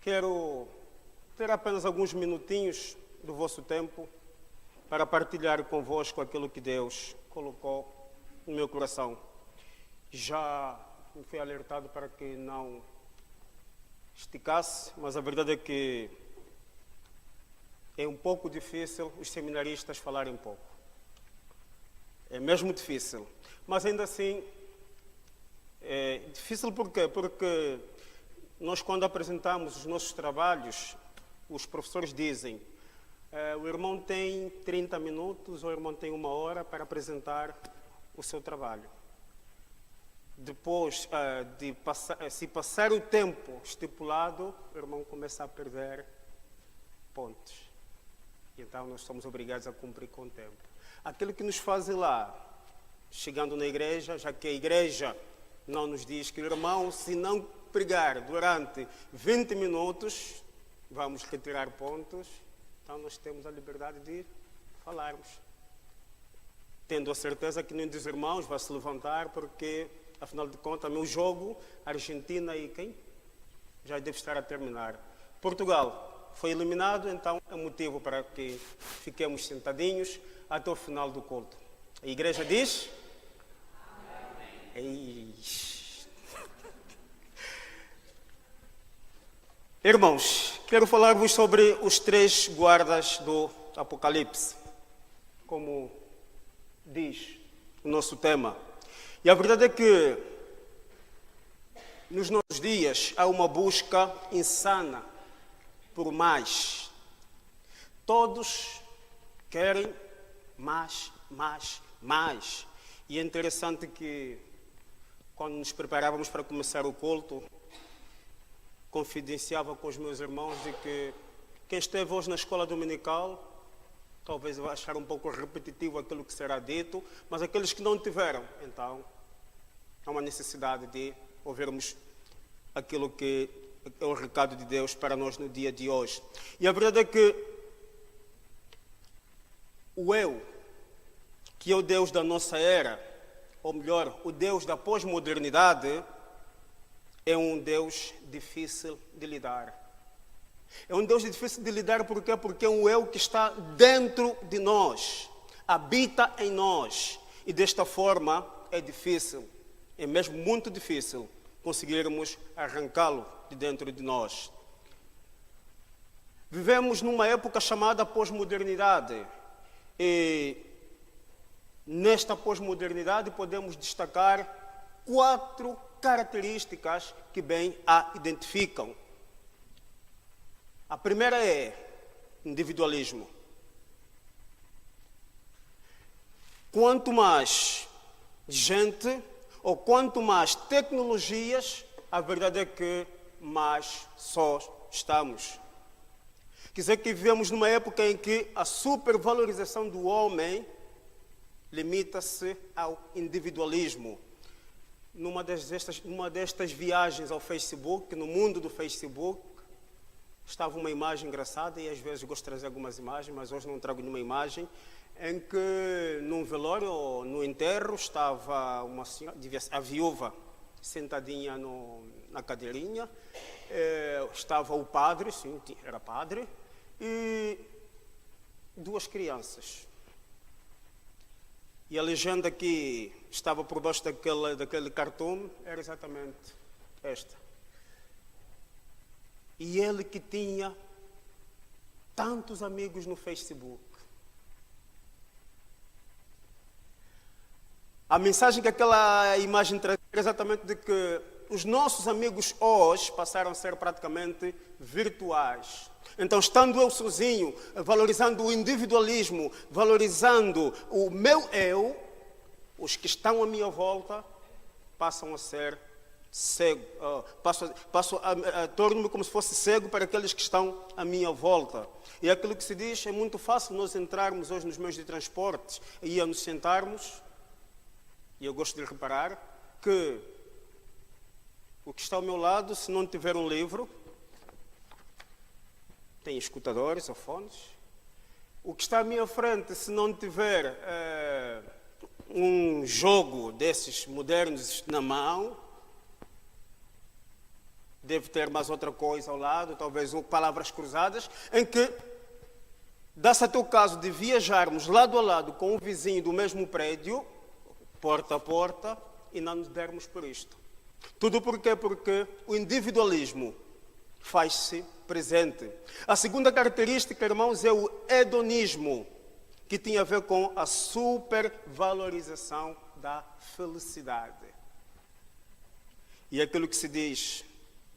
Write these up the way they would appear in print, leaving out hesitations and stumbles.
Quero ter apenas alguns minutinhos do vosso tempo para partilhar convosco aquilo que Deus colocou no meu coração. Já me fui alertado para que não esticasse, mas a verdade é que é um pouco difícil os seminaristas falarem pouco. É mesmo difícil. Mas ainda assim, é difícil por quê? Porque nós, quando apresentamos os nossos trabalhos, os professores dizem: o irmão tem 30 minutos ou o irmão tem 1 hora para apresentar o seu trabalho. Depois se passar o tempo estipulado, o irmão começa a perder pontos. Então nós somos obrigados a cumprir com o tempo. Aquilo que nos faz ir lá, chegando na igreja, já que a igreja não nos diz que o irmão, se não pregar durante 20 minutos, vamos retirar pontos, então nós temos a liberdade de falarmos. Tendo a certeza que nenhum dos irmãos vai se levantar, porque, afinal de contas, meu jogo, Argentina e quem? Já deve estar a terminar. Portugal foi eliminado, então é motivo para que fiquemos sentadinhos até o final do culto. A igreja diz? Amém. Irmãos, quero falar-vos sobre os 3 guardas do Apocalipse, como diz o nosso tema. E a verdade é que nos nossos dias há uma busca insana por mais. Todos querem mais. E é interessante que, quando nos preparávamos para começar o culto, confidenciava com os meus irmãos de que quem esteve hoje na escola dominical talvez vai achar um pouco repetitivo aquilo que será dito, mas aqueles que não tiveram, então há uma necessidade de ouvirmos aquilo que é o recado de Deus para nós no dia de hoje. E a verdade é que o eu, que é o Deus da nossa era, ou melhor, o Deus da pós-modernidade, é um Deus difícil de lidar. É um Deus difícil de lidar por quê? Porque é um eu que está dentro de nós, habita em nós. E desta forma é difícil, é mesmo muito difícil conseguirmos arrancá-lo de dentro de nós. Vivemos numa época chamada pós-modernidade. E nesta pós-modernidade podemos destacar 4 características que bem a identificam. A primeira é individualismo. Quanto mais gente ou quanto mais tecnologias, a verdade é que mais só estamos. Quer dizer que vivemos numa época em que a supervalorização do homem limita-se ao individualismo. Numa destas viagens ao Facebook, no mundo do Facebook, estava uma imagem engraçada, e às vezes gosto de trazer algumas imagens, mas hoje não trago nenhuma imagem, em que num velório ou no enterro estava uma senhora, a viúva, sentadinha na cadeirinha, estava o padre, sim, era padre, e 2 crianças. E a legenda que estava por baixo daquele cartão era exatamente esta. E ele que tinha tantos amigos no Facebook. A mensagem que aquela imagem traz é exatamente de que os nossos amigos hoje passaram a ser praticamente virtuais. Então, estando eu sozinho, valorizando o individualismo, valorizando o meu eu, os que estão à minha volta passam a ser cego. Torno-me como se fosse cego para aqueles que estão à minha volta. E aquilo que se diz, é muito fácil nós entrarmos hoje nos meios de transporte e nos sentarmos, e eu gosto de reparar que o que está ao meu lado, se não tiver um livro, tem escutadores ou fones. O que está à minha frente, se não tiver um jogo desses modernos na mão, deve ter mais outra coisa ao lado, talvez palavras cruzadas, em que dá-se até o caso de viajarmos lado a lado com um vizinho do mesmo prédio, porta a porta, e não nos dermos por isto. Tudo por quê? Porque o individualismo faz-se presente. A segunda característica, irmãos, é o hedonismo, que tem a ver com a supervalorização da felicidade. E é aquilo que se diz,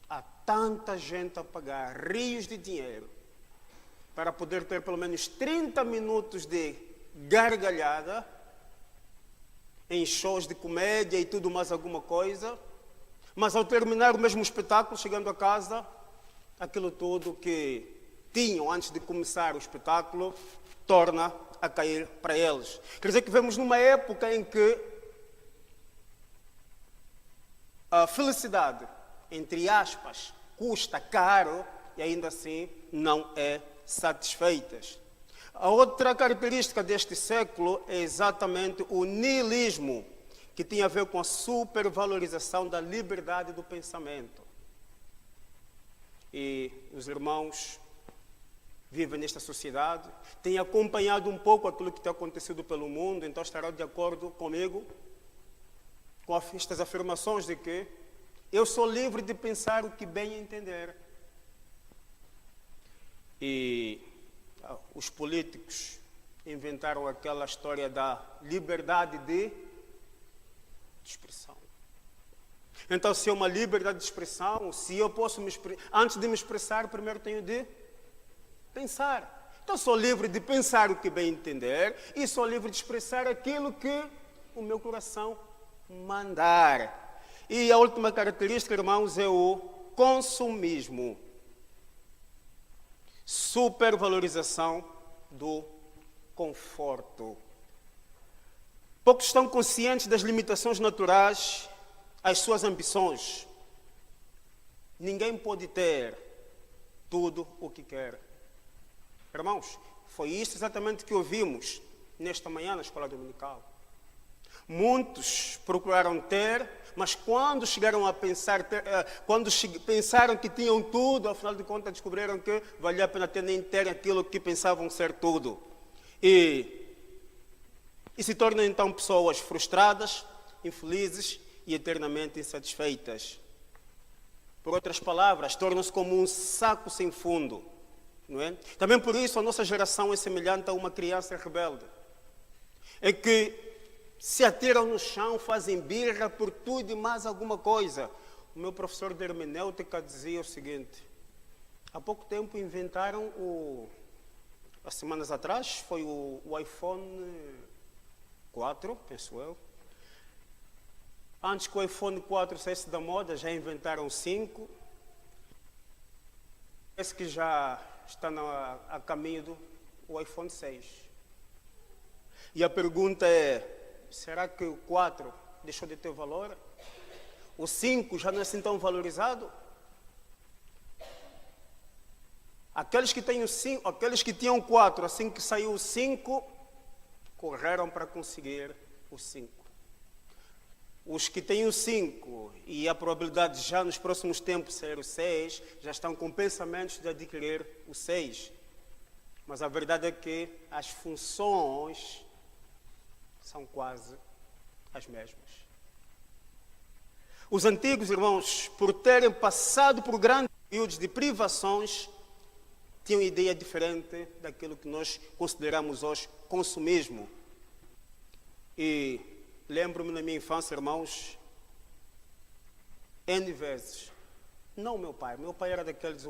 há tanta gente a pagar rios de dinheiro para poder ter pelo menos 30 minutos de gargalhada em shows de comédia e tudo mais alguma coisa, mas ao terminar o mesmo espetáculo, chegando a casa, aquilo tudo que tinham antes de começar o espetáculo torna a cair para eles. Quer dizer que vemos numa época em que a felicidade, entre aspas, custa caro e ainda assim não é satisfeita. A outra característica deste século é exatamente o niilismo, que tem a ver com a supervalorização da liberdade do pensamento. E os irmãos vivem nesta sociedade, têm acompanhado um pouco aquilo que tem acontecido pelo mundo, então estarão de acordo comigo com estas afirmações de que eu sou livre de pensar o que bem entender. E os políticos inventaram aquela história da liberdade de expressão. Então, se é uma liberdade de expressão, se eu posso antes de me expressar, primeiro tenho de pensar. Então, sou livre de pensar o que bem entender e sou livre de expressar aquilo que o meu coração mandar. E a última característica, irmãos, é o consumismo. Supervalorização do conforto. Poucos estão conscientes das limitações naturais às suas ambições. Ninguém pode ter tudo o que quer. Irmãos, foi isso exatamente que ouvimos nesta manhã na escola dominical. Muitos procuraram ter, mas quando chegaram a pensar, pensaram que tinham tudo, afinal de contas descobriram que valia a pena ter nem ter aquilo que pensavam ser tudo. E se tornam então pessoas frustradas, infelizes e eternamente insatisfeitas. Por outras palavras, tornam-se como um saco sem fundo. Não é? Também por isso a nossa geração é semelhante a uma criança rebelde. É que se atiram no chão, fazem birra por tudo e mais alguma coisa. O meu professor de hermenêutica dizia o seguinte: há pouco tempo inventaram há semanas atrás, foi o iPhone 4, penso eu. Antes que o iPhone 4 saísse da moda, já inventaram o 5. Esse que já está a caminho do iPhone 6. E a pergunta é: será que o 4 deixou de ter valor? O 5 já não é assim tão valorizado? Aqueles que têm o 5, aqueles que tinham o 4, assim que saiu o 5, correram para conseguir o 5. Os que têm o 5 e a probabilidade de já nos próximos tempos ser o 6, já estão com pensamentos de adquirir o 6. Mas a verdade é que as funções são quase as mesmas. Os antigos irmãos, por terem passado por grandes períodos de privações, tinham ideia diferente daquilo que nós consideramos hoje consumismo. E lembro-me na minha infância, irmãos, N vezes, não meu pai era daqueles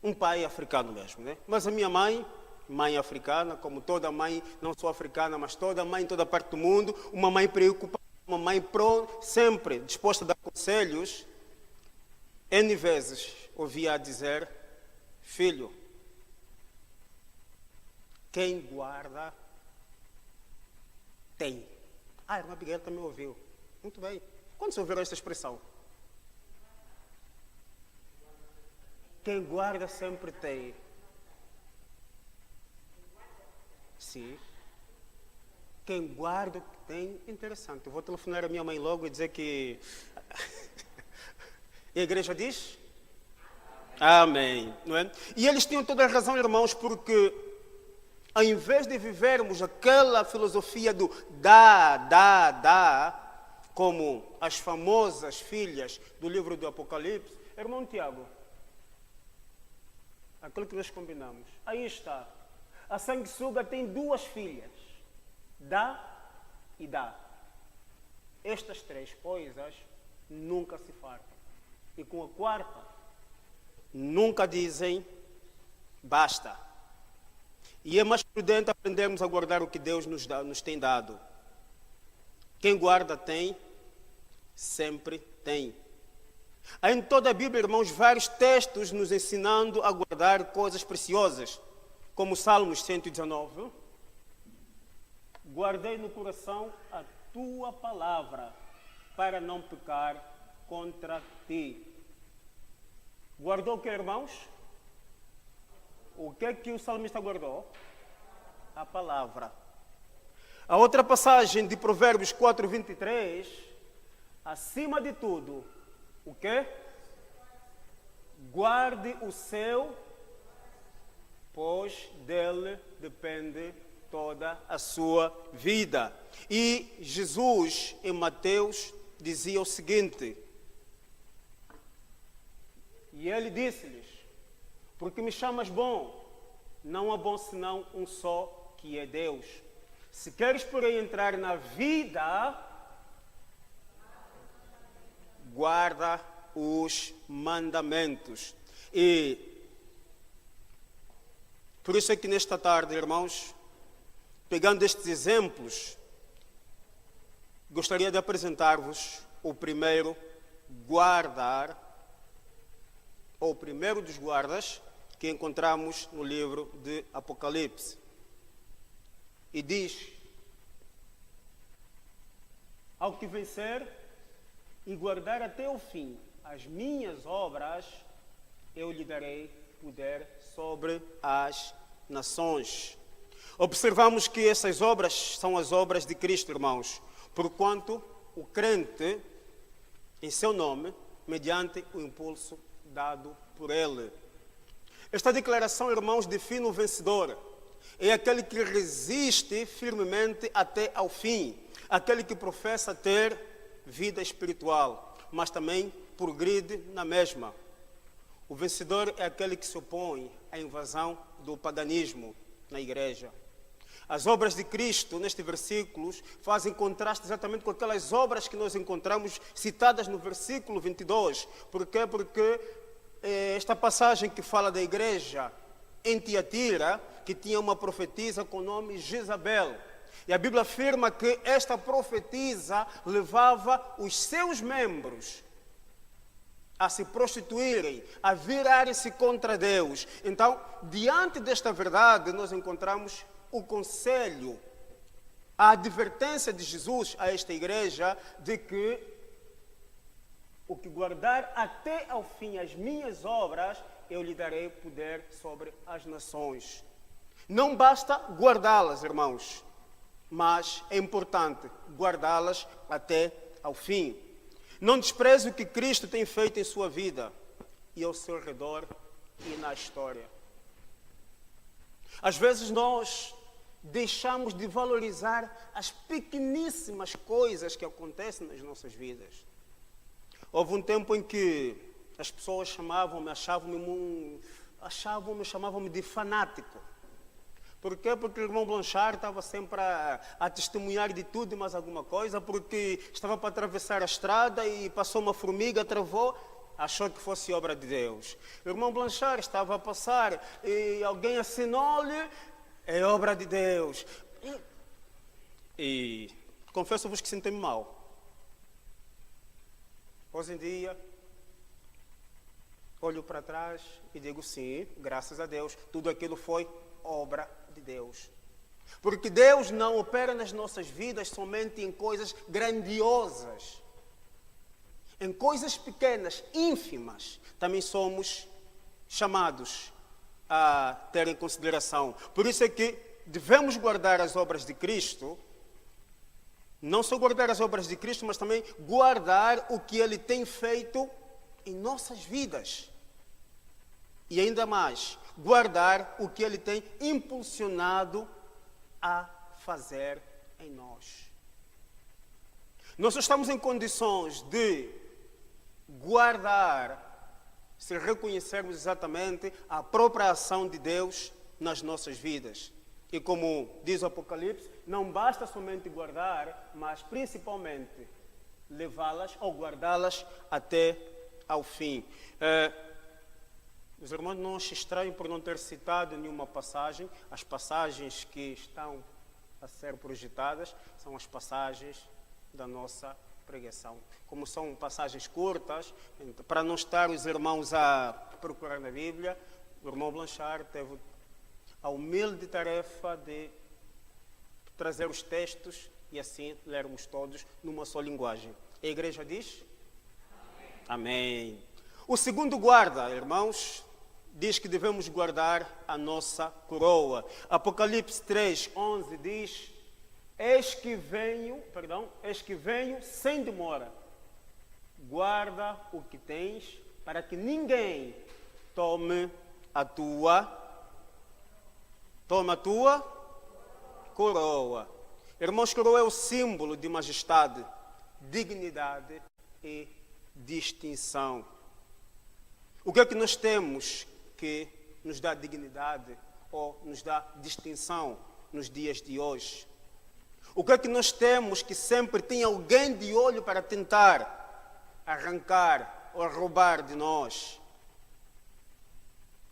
um pai africano mesmo, né? Mas a minha mãe africana, como toda mãe, não só africana, mas toda mãe em toda parte do mundo, uma mãe preocupada, uma mãe sempre disposta a dar conselhos, N vezes ouvia a dizer: filho, quem guarda tem. A irmã Abigail também ouviu. Muito bem. Quando você ouviram essa expressão? Quem guarda sempre tem. Sim. Quem guarda tem. Interessante. Eu vou telefonar a minha mãe logo e dizer que E a igreja diz? Amém. Não é? E eles tinham toda a razão, irmãos, porque ao invés de vivermos aquela filosofia do dá, como as famosas filhas do livro do Apocalipse, irmão Tiago, aquilo que nós combinamos, aí está. A sanguessuga tem duas filhas, dá e dá. Estas três coisas nunca se fartam. E com a quarta, nunca dizem basta. E é mais prudente aprendermos a guardar o que Deus nos tem dado. Quem guarda tem, sempre tem. Há em toda a Bíblia, irmãos, vários textos nos ensinando a guardar coisas preciosas, como Salmos 119. Guardei no coração a tua palavra, para não pecar contra ti. Guardou o que, irmãos? O que é que o salmista guardou? A palavra. A outra passagem de Provérbios 4:23, acima de tudo, o quê? Guarde o seu, pois dele depende toda a sua vida. E Jesus, em Mateus, dizia o seguinte, e ele disse-lhes, porque me chamas bom, não há bom senão um só, que é Deus. Se queres, porém, entrar na vida, guarda os mandamentos. E por isso é que nesta tarde, irmãos, pegando estes exemplos, gostaria de apresentar-vos o primeiro guardar, ou o primeiro dos guardas, que encontramos no livro de Apocalipse. E diz, ao que vencer e guardar até o fim as minhas obras, eu lhe darei poder sobre as nações. Observamos que essas obras são as obras de Cristo, irmãos, porquanto o crente, em seu nome, mediante o impulso dado por ele. Esta declaração, irmãos, define o vencedor. É aquele que resiste firmemente até ao fim, aquele que professa ter vida espiritual, mas também progride na mesma. O vencedor é aquele que se opõe à invasão do paganismo na igreja. As obras de Cristo, nestes versículos, fazem contraste exatamente com aquelas obras que nós encontramos citadas no versículo 22. Por quê? Porque esta passagem que fala da igreja em Tiatira, que tinha uma profetisa com o nome Jezabel. E a Bíblia afirma que esta profetisa levava os seus membros a se prostituírem, a virarem-se contra Deus. Então, diante desta verdade, nós encontramos o conselho, a advertência de Jesus a esta igreja de que o que guardar até ao fim as minhas obras, eu lhe darei poder sobre as nações. Não basta guardá-las, irmãos, mas é importante guardá-las até ao fim. Não despreze o que Cristo tem feito em sua vida e ao seu redor e na história. Às vezes nós deixamos de valorizar as pequeníssimas coisas que acontecem nas nossas vidas. Houve um tempo em que as pessoas chamavam-me de fanático. Por quê? Porque o irmão Blanchard estava sempre a testemunhar de tudo e mais alguma coisa, porque estava para atravessar a estrada e passou uma formiga, travou, achou que fosse obra de Deus. O irmão Blanchard estava a passar e alguém assinou-lhe, é obra de Deus. E confesso-vos que senti-me mal. Hoje em dia, olho para trás e digo sim, graças a Deus, tudo aquilo foi obra de Deus. Porque Deus não opera nas nossas vidas somente em coisas grandiosas. Em coisas pequenas, ínfimas, também somos chamados a ter em consideração. Por isso é que devemos guardar as obras de Cristo, não só guardar as obras de Cristo, mas também guardar o que Ele tem feito em nossas vidas. E ainda mais, guardar o que Ele tem impulsionado a fazer em nós. Nós só estamos em condições de guardar se reconhecermos exatamente a própria ação de Deus nas nossas vidas. E como diz o Apocalipse, não basta somente guardar, mas principalmente levá-las ou guardá-las até ao fim. Os irmãos não se estranham por não ter citado nenhuma passagem. As passagens que estão a ser projetadas são as passagens da nossa pregação. Como são passagens curtas, para não estar os irmãos a procurar na Bíblia, o irmão Blanchard teve a humilde tarefa de trazer os textos e assim lermos todos numa só linguagem. A igreja diz? Amém. Amém. O segundo guarda, irmãos, diz que devemos guardar a nossa coroa. Apocalipse 3:11 diz: Eis que venho sem demora. Guarda o que tens, para que ninguém tome a tua coroa. Irmãos, coroa é o símbolo de majestade, dignidade e distinção. O que é que nós temos que nos dá dignidade ou nos dá distinção nos dias de hoje? O que é que nós temos que sempre tem alguém de olho para tentar arrancar ou roubar de nós?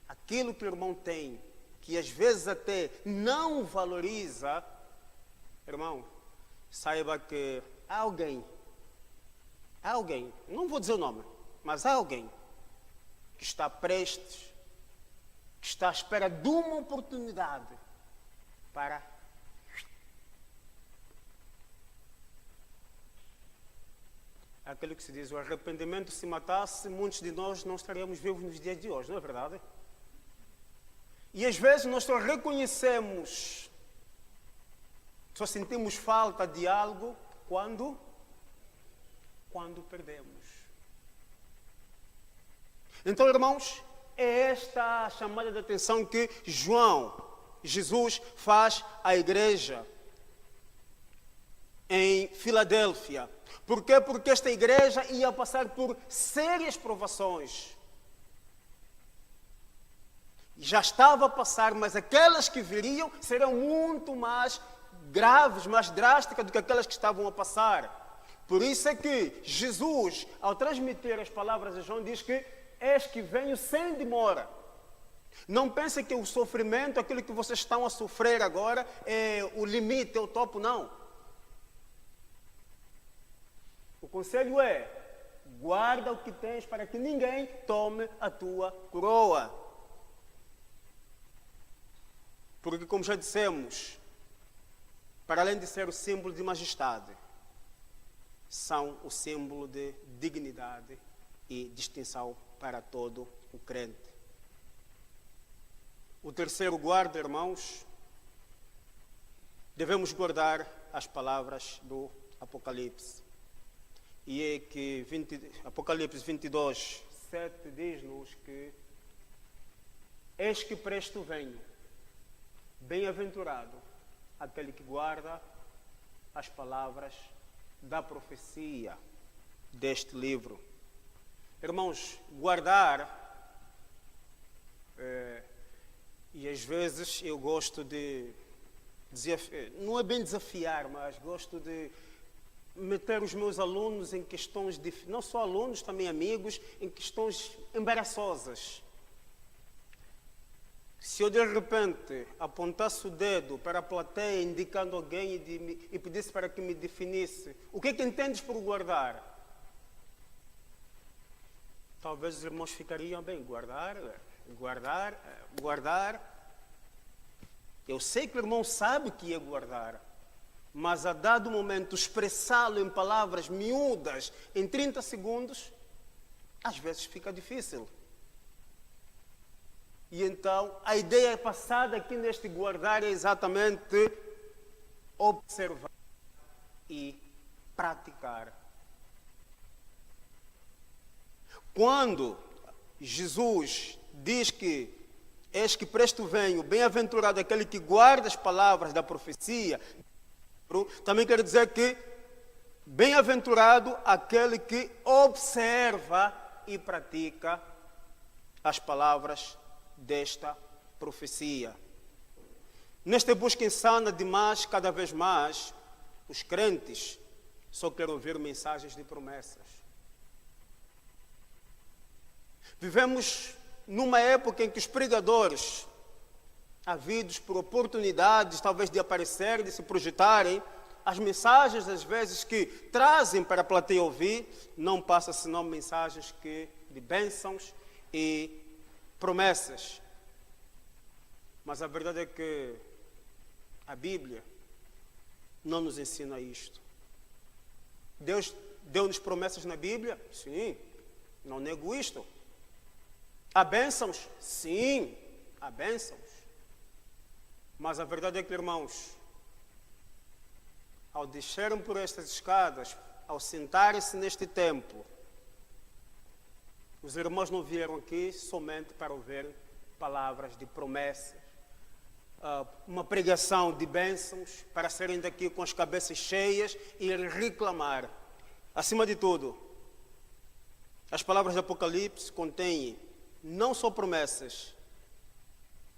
Aquilo que o irmão tem, que às vezes até não valoriza, irmão, saiba que há alguém, não vou dizer o nome, mas há alguém que está prestes, que está à espera de uma oportunidade para aquilo que se diz, o arrependimento se matasse, muitos de nós não estaríamos vivos nos dias de hoje, não é verdade? E às vezes nós só reconhecemos, só sentimos falta de algo quando perdemos. Então, irmãos, é esta a chamada de atenção que Jesus faz à igreja em Filadélfia. Por quê? Porque esta igreja ia passar por sérias provações. Já estava a passar, mas aquelas que viriam serão muito mais graves, mais drásticas do que aquelas que estavam a passar. Por isso é que Jesus, ao transmitir as palavras de João, diz que eis que venho sem demora. Não pensem que o sofrimento, aquilo que vocês estão a sofrer agora, é o limite, é o topo, não. O conselho é, guarda o que tens para que ninguém tome a tua coroa. Porque, como já dissemos, para além de ser o símbolo de majestade, são o símbolo de dignidade e distinção para todo o crente. O terceiro guarda, irmãos, devemos guardar as palavras do Apocalipse. E é que Apocalipse 22:7 diz-nos que eis que presto venho, bem-aventurado aquele que guarda as palavras da profecia deste livro. Irmãos, guardar, e às vezes eu gosto de desafiar, não é bem desafiar, mas gosto de meter os meus alunos em questões, não só alunos, também amigos, em questões embaraçosas. Se eu de repente apontasse o dedo para a plateia indicando alguém e pedisse para que me definisse, o que é que entendes por guardar? Talvez os irmãos ficariam bem, guardar. Eu sei que o irmão sabe que é guardar, mas a dado momento expressá-lo em palavras miúdas, em 30 segundos, às vezes fica difícil. E então, a ideia passada aqui neste guardar é exatamente observar e praticar. Quando Jesus diz que eis que presto venho, bem-aventurado aquele que guarda as palavras da profecia, também quer dizer que bem-aventurado aquele que observa e pratica as palavras desta profecia. Nesta busca insana de mais, cada vez mais, os crentes só querem ouvir mensagens de promessas. Vivemos numa época em que os pregadores, havidos por oportunidades talvez de aparecer, de se projetarem, as mensagens às vezes que trazem para a plateia ouvir, não passam senão mensagens de bênçãos e promessas. Mas a verdade é que a Bíblia não nos ensina isto. Deus deu-nos promessas na Bíblia? Sim, não nego isto. Há bênçãos? Sim, há bênçãos. Mas a verdade é que, irmãos, ao descerem por estas escadas, ao sentarem-se neste templo, os irmãos não vieram aqui somente para ouvir palavras de promessas, uma pregação de bênçãos, para serem daqui com as cabeças cheias e reclamar. Acima de tudo, as palavras do Apocalipse contêm não só promessas,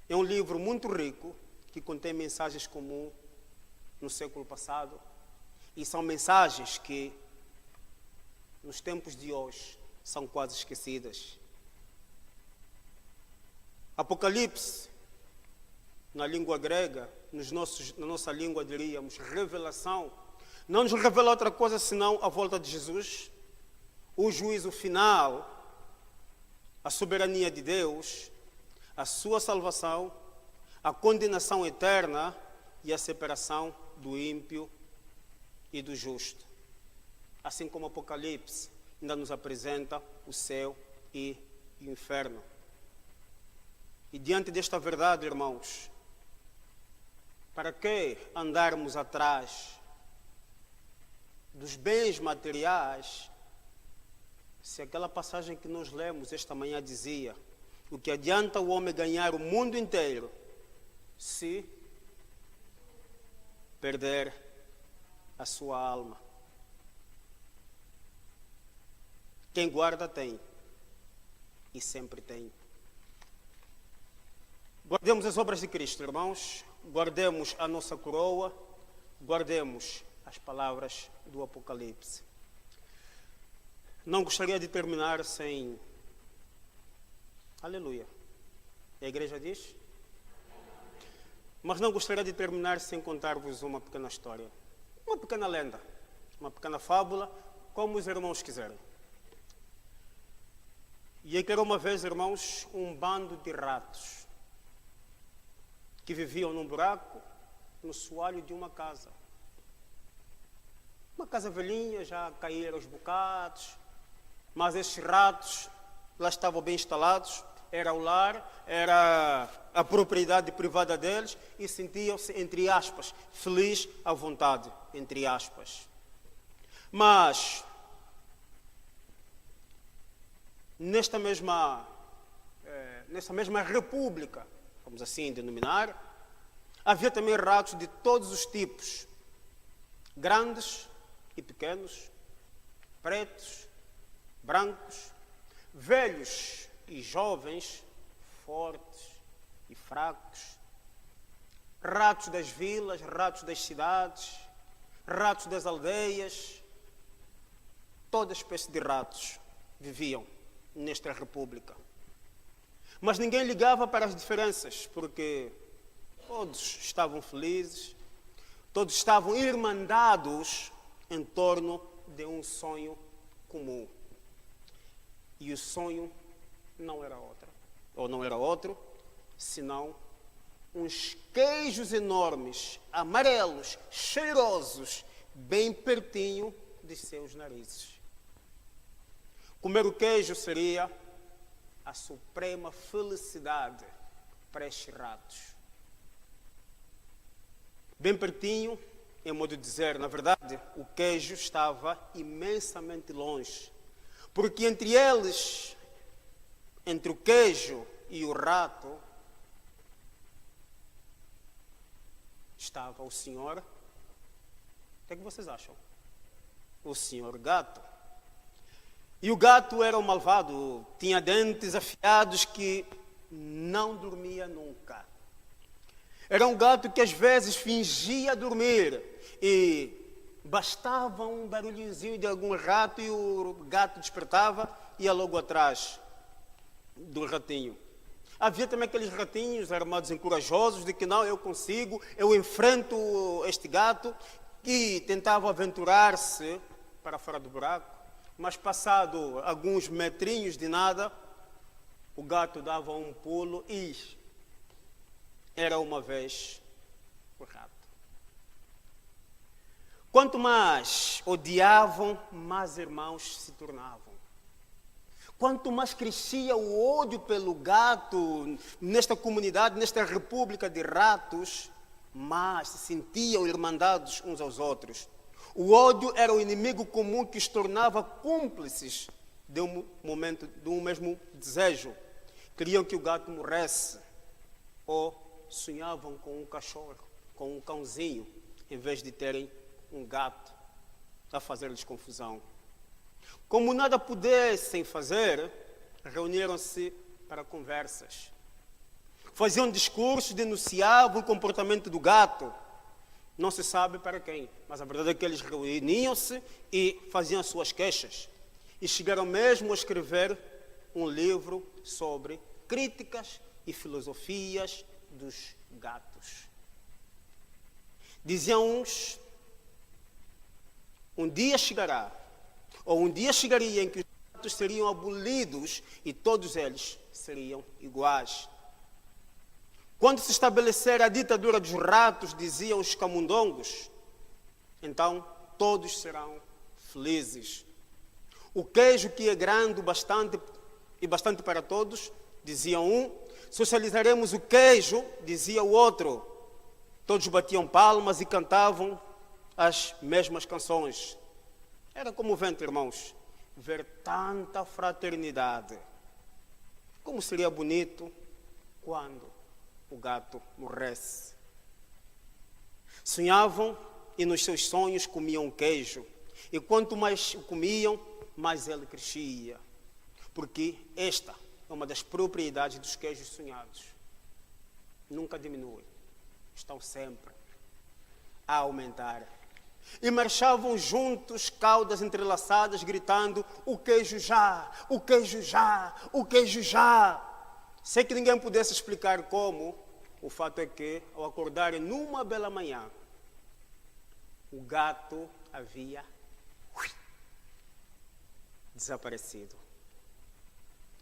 é um livro muito rico que contém mensagens comuns no século passado e são mensagens que nos tempos de hoje são quase esquecidas. Apocalipse, na língua grega, na nossa língua diríamos revelação, não nos revela outra coisa senão a volta de Jesus, o juízo final, a soberania de Deus, a sua salvação, a condenação eterna e a separação do ímpio e do justo. Assim como o Apocalipse ainda nos apresenta o céu e o inferno. E diante desta verdade, irmãos, para que andarmos atrás dos bens materiais, se aquela passagem que nós lemos esta manhã dizia: o que adianta o homem ganhar o mundo inteiro se perder a sua alma? Quem guarda tem, e sempre tem. Guardemos as obras de Cristo, irmãos, guardemos a nossa coroa, guardemos as palavras do Apocalipse. Não gostaria de terminar sem... Aleluia. A igreja diz? Mas não gostaria de terminar sem contar-vos uma pequena história. Uma pequena lenda. Uma pequena fábula, como os irmãos quiserem. E aqui era uma vez, irmãos, um bando de ratos que viviam num buraco no soalho de uma casa. Uma casa velhinha, já caíram os bocados, mas esses ratos lá estavam bem instalados, era o lar, era a propriedade privada deles e sentiam-se, entre aspas, felizes à vontade, entre aspas. Mas, nessa mesma república, vamos assim denominar, havia também ratos de todos os tipos, grandes e pequenos, pretos, brancos, velhos e jovens, fortes e fracos, ratos das vilas, ratos das cidades, ratos das aldeias, toda espécie de ratos viviam nesta república. Mas ninguém ligava para as diferenças, porque todos estavam felizes, todos estavam irmandados em torno de um sonho comum. E o sonho não era outro, senão uns queijos enormes, amarelos, cheirosos, bem pertinho de seus narizes. Comer o queijo seria a suprema felicidade para estes ratos. Bem pertinho, em modo de dizer, na verdade, o queijo estava imensamente longe, Porque entre eles, entre o queijo e o rato, estava o senhor. O que é que vocês acham? O senhor gato. E o gato era o malvado, tinha dentes afiados que não dormia nunca. Era um gato que às vezes fingia dormir e bastava um barulhozinho de algum rato e o gato despertava e ia logo atrás do ratinho. Havia também aqueles ratinhos armados em corajosos de que não, eu consigo, eu enfrento este gato, que tentavam aventurar-se para fora do buraco, mas passado alguns metrinhos de nada, o gato dava um pulo e era uma vez o rato. Quanto mais odiavam, mais irmãos se tornavam. Quanto mais crescia o ódio pelo gato nesta comunidade, nesta república de ratos, mais se sentiam irmandados uns aos outros. O ódio era o inimigo comum que os tornava cúmplices de um mesmo desejo. Queriam que o gato morresse ou sonhavam com um cachorro, com um cãozinho, em vez de terem um gato a fazer-lhes confusão. Como nada pudessem fazer, reuniram-se para conversas. Faziam discursos, denunciavam o comportamento do gato. Não se sabe para quem, mas a verdade é que eles reuniam-se e faziam as suas queixas. E chegaram mesmo a escrever um livro sobre críticas e filosofias dos gatos. Diziam uns, um dia chegará, ou um dia chegaria em que os gatos seriam abolidos e todos eles seriam iguais. Quando se estabelecer a ditadura dos ratos, diziam os camundongos, então todos serão felizes. O queijo que é grande bastante para todos, dizia um, socializaremos o queijo, dizia o outro. Todos batiam palmas e cantavam as mesmas canções. Era como o vento, irmãos, ver tanta fraternidade. Como seria bonito quando o gato morresse. Sonhavam e nos seus sonhos comiam queijo. E quanto mais o comiam, mais ele crescia. Porque esta é uma das propriedades dos queijos sonhados. Nunca diminuem. Estão sempre a aumentar. E marchavam juntos, caudas entrelaçadas, gritando, o queijo já, o queijo já, o queijo já. Sei que ninguém pudesse explicar como, o fato é que, ao acordarem numa bela manhã, o gato havia desaparecido.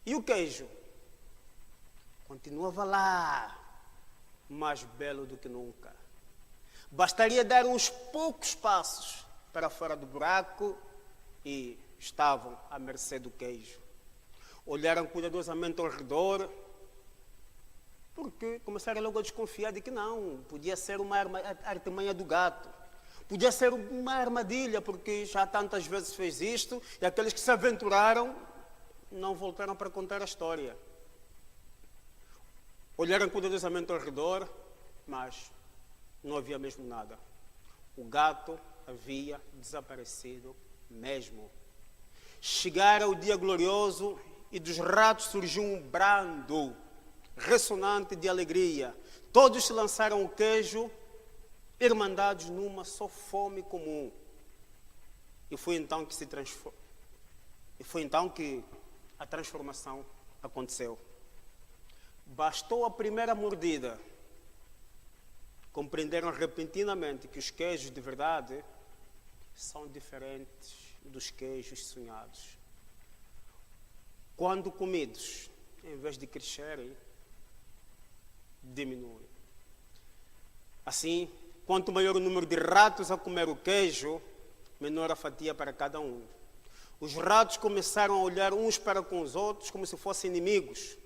E o queijo continuava lá, mais belo do que nunca. Bastaria dar uns poucos passos para fora do buraco e estavam à mercê do queijo. Olharam cuidadosamente ao redor, porque começaram logo a desconfiar de que não, podia ser uma artimanha do gato. Podia ser uma armadilha, porque já tantas vezes fez isto, e aqueles que se aventuraram não voltaram para contar a história. Olharam cuidadosamente ao redor, mas não havia mesmo nada. O gato havia desaparecido mesmo. Chegara o dia glorioso e dos ratos surgiu um brando ressonante de alegria. Todos se lançaram o queijo, irmandados numa só fome comum. E foi então que a transformação aconteceu. Bastou a primeira mordida. Compreenderam repentinamente que os queijos de verdade são diferentes dos queijos sonhados. Quando comidos, em vez de crescerem, diminuem. Assim, quanto maior o número de ratos a comer o queijo, menor a fatia para cada um. Os ratos começaram a olhar uns para com os outros como se fossem inimigos.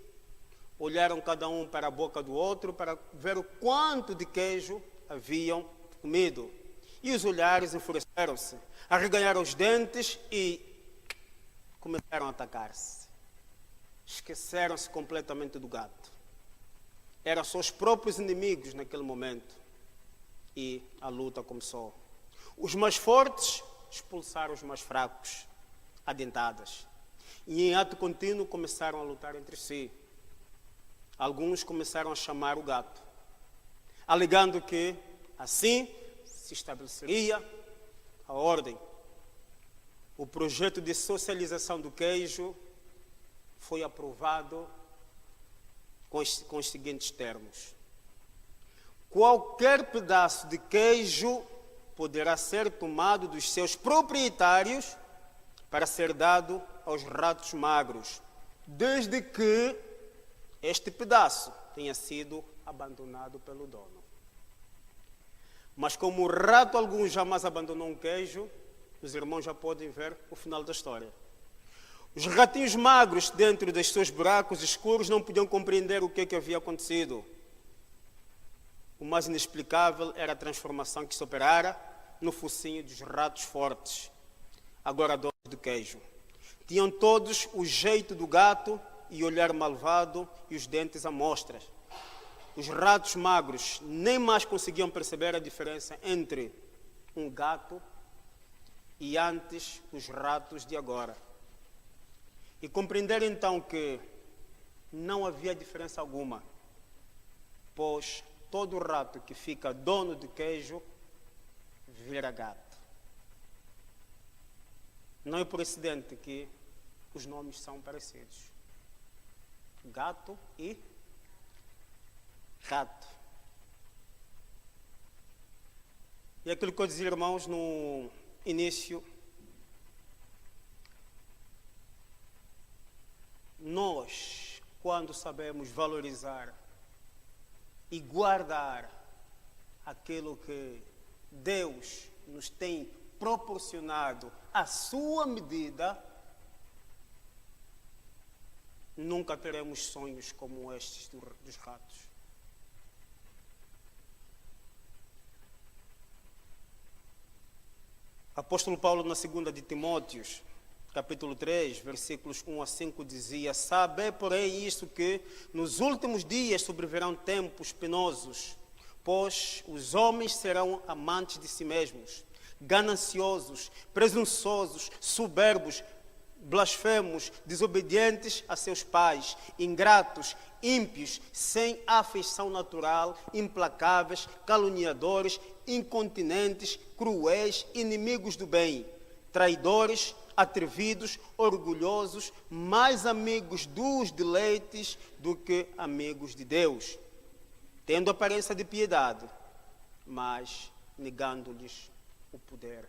Olharam cada um para a boca do outro para ver o quanto de queijo haviam comido. E os olhares enfureceram-se, arreganharam os dentes e começaram a atacar-se. Esqueceram-se completamente do gato. Eram seus próprios inimigos naquele momento. E a luta começou. Os mais fortes expulsaram os mais fracos, a dentadas. E em ato contínuo começaram a lutar entre si. Alguns começaram a chamar o gato, alegando que assim se estabeleceria a ordem. O projeto de socialização do queijo foi aprovado com os seguintes termos: qualquer pedaço de queijo poderá ser tomado dos seus proprietários para ser dado aos ratos magros, desde que este pedaço tenha sido abandonado pelo dono. Mas como o rato algum jamais abandonou um queijo, os irmãos já podem ver o final da história. Os ratinhos magros, dentro dos seus buracos escuros, não podiam compreender o que havia acontecido. O mais inexplicável era a transformação que se operara no focinho dos ratos fortes, agora donos do queijo. Tinham todos o jeito do gato e o olhar malvado e os dentes à mostra. Os ratos magros nem mais conseguiam perceber a diferença entre um gato e antes os ratos de agora. E compreenderam então que não havia diferença alguma, pois todo rato que fica dono de queijo vira gato. Não é por acidente que os nomes são parecidos. Gato e rato. E aquilo que eu dizia, irmãos, no início, nós, quando sabemos valorizar e guardar aquilo que Deus nos tem proporcionado à sua medida, nunca teremos sonhos como estes dos ratos. Apóstolo Paulo, na segunda de Timóteos, capítulo 3, versículos 1 a 5, dizia: sabe, porém, isto que nos últimos dias sobrevirão tempos penosos, pois os homens serão amantes de si mesmos, gananciosos, presunçosos, soberbos, blasfemos, desobedientes a seus pais, ingratos, ímpios, sem afeição natural, implacáveis, caluniadores, incontinentes, cruéis, inimigos do bem, traidores, atrevidos, orgulhosos, mais amigos dos deleites do que amigos de Deus, tendo aparência de piedade, mas negando-lhes o poder.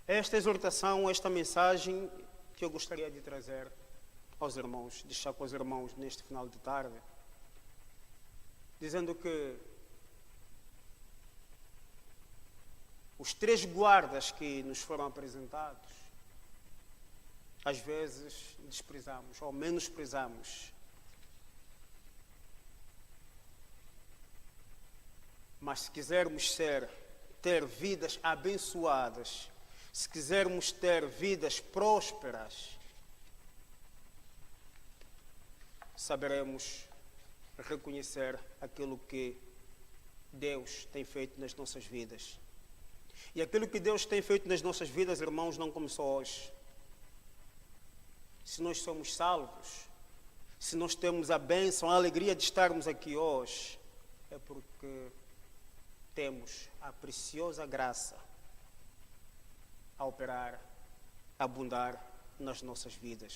Esta exortação, esta mensagem que eu gostaria de trazer aos irmãos, deixar com os irmãos neste final de tarde, dizendo que os 3 guardas que nos foram apresentados, às vezes desprezamos ou menosprezamos. Mas se quisermos ter vidas abençoadas, se quisermos ter vidas prósperas, saberemos reconhecer aquilo que Deus tem feito nas nossas vidas. E aquilo que Deus tem feito nas nossas vidas, irmãos, não começou hoje. Se nós somos salvos, se nós temos a bênção, a alegria de estarmos aqui hoje, é porque temos a preciosa graça a operar, a abundar nas nossas vidas.